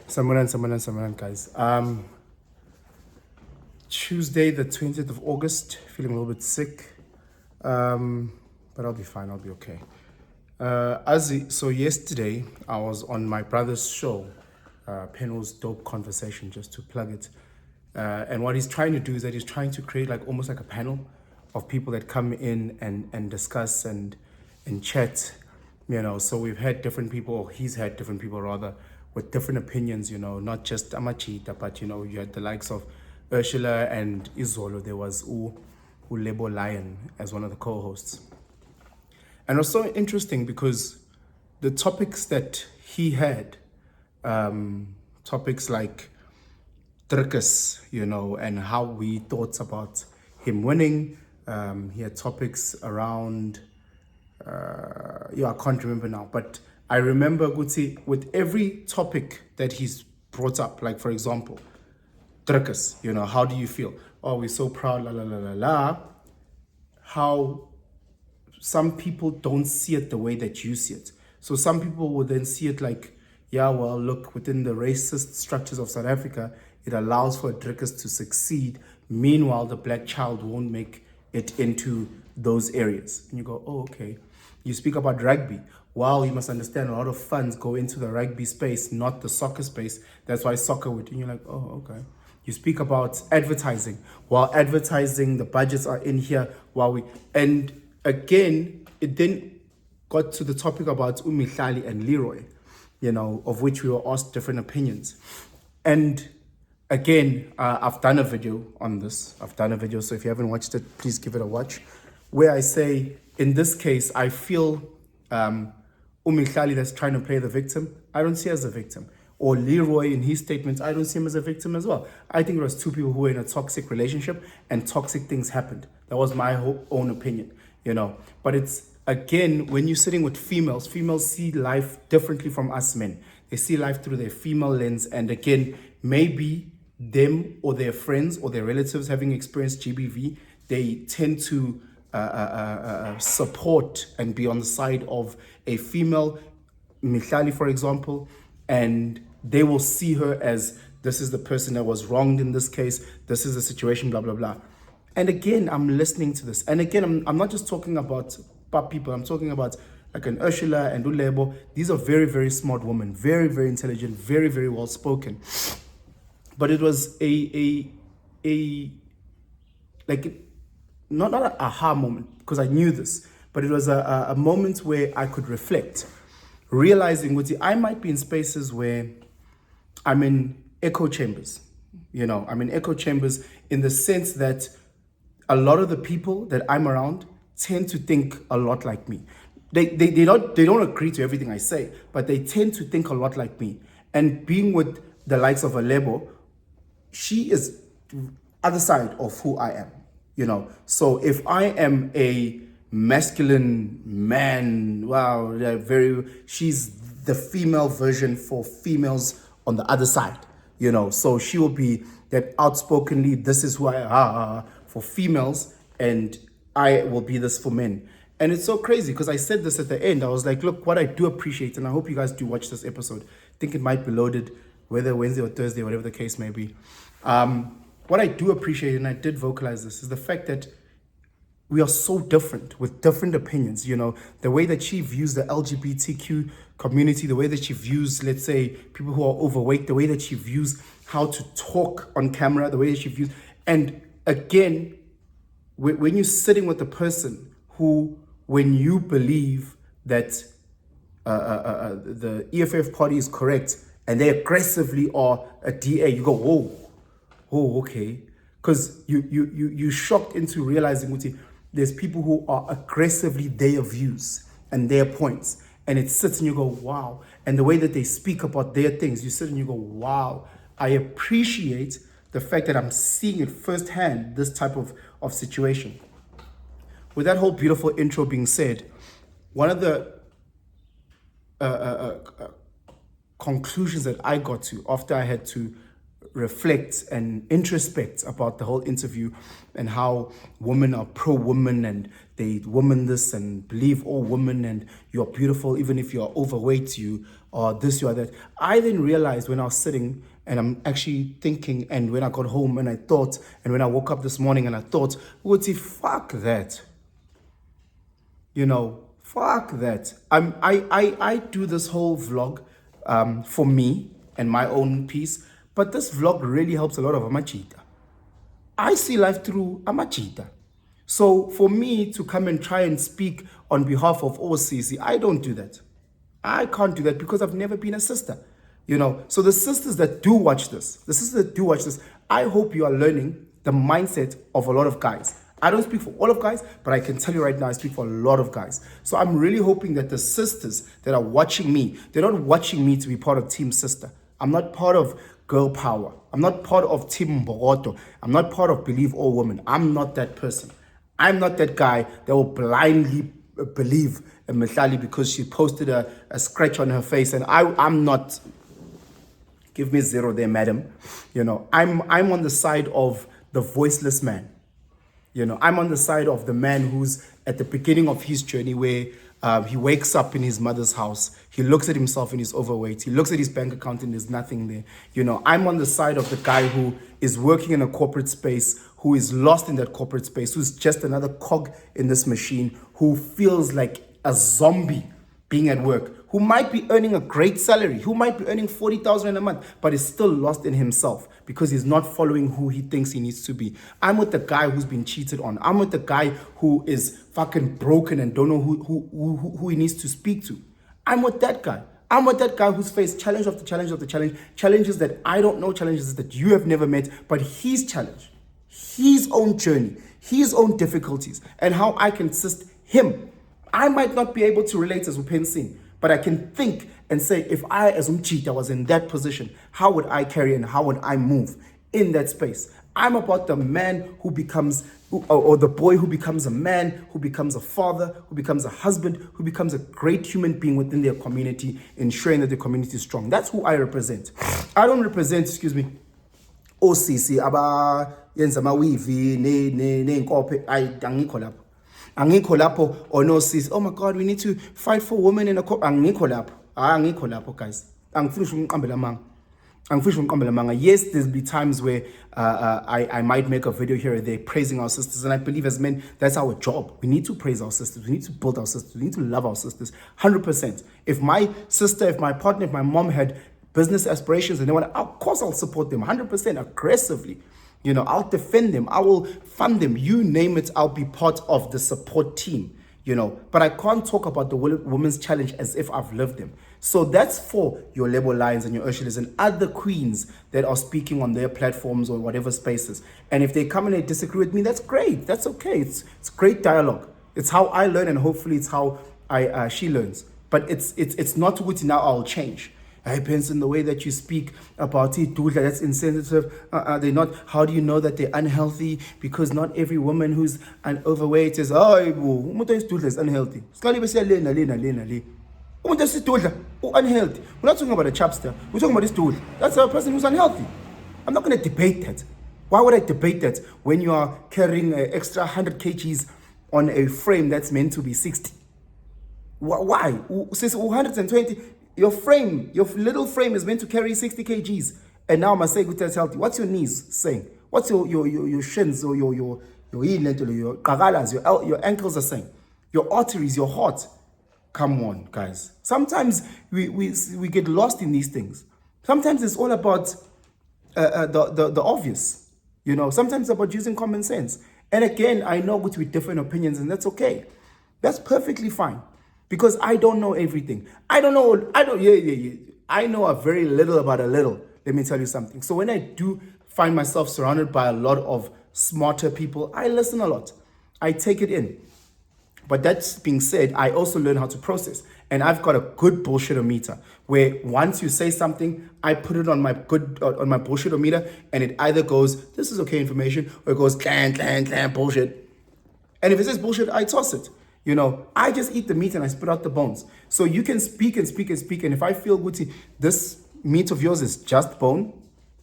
Samaran, guys. Tuesday, the 20th of August, feeling a little bit sick, but I'll be fine. I'll be okay. So yesterday I was on my brother's show, Penuel's Dope Conversation, just to plug it. And what he's trying to do is that he's trying to create like almost like a panel of people that come in and discuss and chat. So we've had different people, or he's had different people rather, with different opinions, not just Amachita, but you had the likes of Ursula and Izolo. There was Ulebo Lion as one of the co-hosts. And it was so interesting because the topics that he had, topics like Trikus, and how we thought about him winning. He had topics around, I can't remember now, but I remember Gutsi with every topic that he's brought up, like for example, Trikus, how do you feel? Oh, we're so proud, la la la la la. How some people don't see it the way that you see it. So some people would then see it like, yeah, well, look, within the racist structures of South Africa, it allows for a Drikkers to succeed. Meanwhile, the black child won't make it into those areas. And you go, oh, okay. You speak about rugby. Wow, you must understand a lot of funds go into the rugby space, not the soccer space. That's why soccer would. And you're like, oh, okay. You speak about advertising. While advertising, the budgets are in here. And again, it then got to the topic about Umihlali and Leroy, of which we were asked different opinions. And again, I've done a video on this. So if you haven't watched it, please give it a watch, where I say, in this case, I feel Umihlali that's trying to play the victim, I don't see as a victim. Or Leroy in his statements, I don't see him as a victim as well. I think it was two people who were in a toxic relationship and toxic things happened. That was my own opinion, But it's, again, when you're sitting with females see life differently from us men. They see life through their female lens. And again, maybe them or their friends or their relatives having experienced GBV, they tend to support and be on the side of a female, Mihlali, for example, and they will see her as, this is the person that was wronged in this case, this is the situation, blah, blah, blah. And again, I'm listening to this. And again, I'm not just talking about people, I'm talking about like an Ursula and Ulebo. These are very, very smart women, very, very intelligent, very, very well spoken. But it was not an aha moment, because I knew this, but it was a moment where I could reflect, realizing I might be in spaces where I'm in echo chambers. I'm in echo chambers in the sense that a lot of the people that I'm around tend to think a lot like me. They don't agree to everything I say, but they tend to think a lot like me. And being with the likes of Alebo, she is other side of who I am, So if I am a masculine man, she's the female version for females on the other side, So she will be that outspokenly, this is who I am for females, and I will be this for men. And it's so crazy because I said this at the end. I was like, look, what I do appreciate, and I hope you guys do watch this episode. I think it might be loaded, whether Wednesday or Thursday, whatever the case may be. What I do appreciate, and I did vocalize this, is the fact that we are so different with different opinions. The way that she views the LGBTQ community, the way that she views, let's say, people who are overweight, the way that she views how to talk on camera, the way that she views. And again, when you're sitting with a person who, when you believe that the EFF party is correct and they aggressively are a DA, you go, whoa, okay. Because you shocked into realizing there's people who are aggressively their views and their points. And it sits and you go, wow. And the way that they speak about their things, you sit and you go, wow. I appreciate the fact that I'm seeing it firsthand, this type of situation. With that whole beautiful intro being said, one of the conclusions that I got to after I had to reflect and introspect about the whole interview and how women are pro-woman and they woman this and believe all women and you're beautiful even if you're overweight, you or this, you are that. I then realized when I was sitting and I'm actually thinking, and when I got home and I thought, and when I woke up this morning and I thought, fuck that. Fuck that. I do this whole vlog for me and my own peace, but this vlog really helps a lot of amachita. I see life through amachita. So for me to come and try and speak on behalf of OCC, I don't do that. I can't do that because I've never been a sister. So the sisters that do watch this, I hope you are learning the mindset of a lot of guys. I don't speak for all of guys, but I can tell you right now, I speak for a lot of guys. So I'm really hoping that the sisters that are watching me, they're not watching me to be part of Team Sister. I'm not part of Girl Power. I'm not part of Team Mboroto. I'm not part of Believe All Women. I'm not that person. I'm not that guy that will blindly believe Mehlali because she posted a scratch on her face. And I'm not, give me 0 there, madam. I'm on the side of the voiceless man. I'm on the side of the man who's at the beginning of his journey where he wakes up in his mother's house. He looks at himself and he's overweight. He looks at his bank account and there's nothing there. I'm on the side of the guy who is working in a corporate space, who is lost in that corporate space, who's just another cog in this machine, who feels like a zombie being at work, who might be earning a great salary, who might be earning 40,000 a month, but is still lost in himself because he's not following who he thinks he needs to be. I'm with the guy who's been cheated on. I'm with the guy who is fucking broken and don't know who he needs to speak to. I'm with that guy. I'm with that guy who's faced challenge after challenge after challenge, challenges that I don't know, challenges that you have never met, but he's challenged, his own journey, his own difficulties, and how I can assist him. I might not be able to relate as Upensin, but I can think and say, if I as Umchita was in that position, how would I carry and how would I move in that space? I'm about the man who becomes, or the boy who becomes a man, who becomes a father, who becomes a husband, who becomes a great human being within their community, ensuring that the community is strong. That's who I represent. I don't represent, OCC, aba yenza mawivi, ne nkope, angikho lapho. Angikho lapho, or no sis, oh my God, we need to fight for women in a court. Angikho lapho, guys. Yes, there'll be times where I might make a video here or there praising our sisters, and I believe as men, that's our job. We need to praise our sisters. We need to build our sisters. We need to love our sisters, 100%. If my sister, if my partner, if my mom had business aspirations and they want, of course I'll support them 100% aggressively. I'll defend them. I will fund them. You name it, I'll be part of the support team, But I can't talk about the women's challenge as if I've lived them. So that's for your Lebo Lions and your Ursulas and other queens that are speaking on their platforms or whatever spaces. And if they come and they disagree with me, that's great. That's okay. It's great dialogue. It's how I learn, and hopefully it's how she learns. But it's not good. Now I'll change. I depends in the way that you speak about it, that's insensitive. They're not. How do you know that they're unhealthy? Because not every woman who's overweight is, umuntu is unhealthy. Unhealthy. We're not talking about a chapster. We're talking about this dude. That's a person who's unhealthy. I'm not going to debate that. Why would I debate that when you are carrying an extra 100 kgs on a frame that's meant to be 60? Why? Since 120, your little frame is meant to carry 60 kgs. And now I say that's healthy. What's your knees saying? What's your shins or your qagalas, your ankles are saying? Your arteries, your heart. Come on, guys. Sometimes we get lost in these things. Sometimes it's all about the obvious. Sometimes it's about using common sense. And again, I know with different opinions, and that's okay. That's perfectly fine. Because I don't know everything. I know a very little about a little. Let me tell you something. So when I do find myself surrounded by a lot of smarter people, I listen a lot. I take it in. But that being said, I also learn how to process. And I've got a good bullshit-o-meter where once you say something, I put it on my bullshit-o-meter, and it either goes, this is okay information, or it goes, clan, bullshit. And if it says bullshit, I toss it. I just eat the meat and I spit out the bones. So you can speak and speak and speak. And if I feel good, this meat of yours is just bone,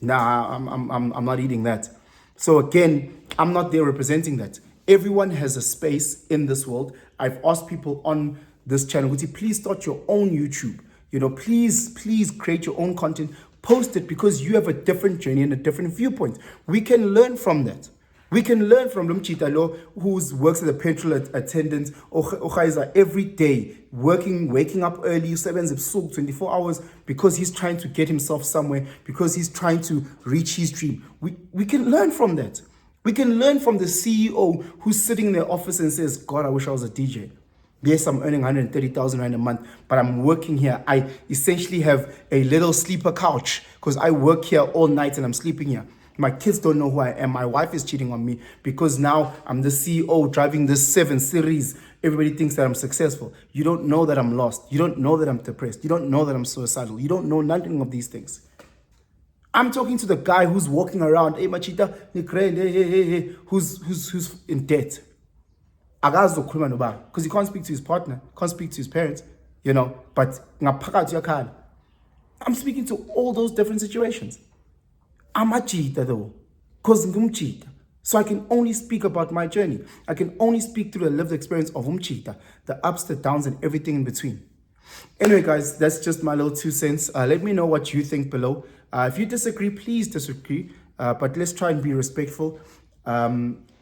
nah, I'm not eating that. So again, I'm not there representing that. Everyone has a space in this world. I've asked people on this channel, please start your own YouTube. You know, please create your own content, post it, because you have a different journey and a different viewpoint. We can learn from that. We can learn from Lumchita Lo, who works as a petrol attendant, or every day, waking up early, 24 hours, because he's trying to get himself somewhere, because he's trying to reach his dream. We can learn from that. We can learn from the CEO who's sitting in their office and says, God, I wish I was a DJ. Yes, I'm earning 130,000 Rand a month, but I'm working here. I essentially have a little sleeper couch because I work here all night and I'm sleeping here. My kids don't know who I am. My wife is cheating on me because now I'm the CEO driving this 7 Series. Everybody thinks that I'm successful. You don't know that I'm lost. You don't know that I'm depressed. You don't know that I'm suicidal. You don't know nothing of these things. I'm talking to the guy who's walking around, hey Machita, who's in debt. Because he can't speak to his partner, can't speak to his parents, you know, but I'm speaking to all those different situations. I'm a cheater though, because I'm cheater. So I can only speak about my journey. I can only speak through the lived experience of cheater, the ups, the downs, and everything in between. Anyway, guys, that's just my little 2 cents. Let me know what you think below. If you disagree, please disagree. But let's try and be respectful.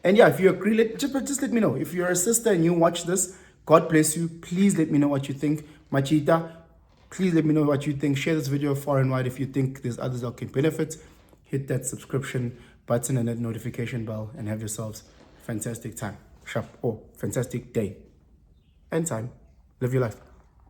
And yeah, if you agree, just let me know. If you're a sister and you watch this, God bless you. Please let me know what you think. Machita, please let me know what you think. Share this video far and wide if you think there's others that can benefit. Hit that subscription button and that notification bell and have yourselves a fantastic time. Fantastic day and time. Live your life.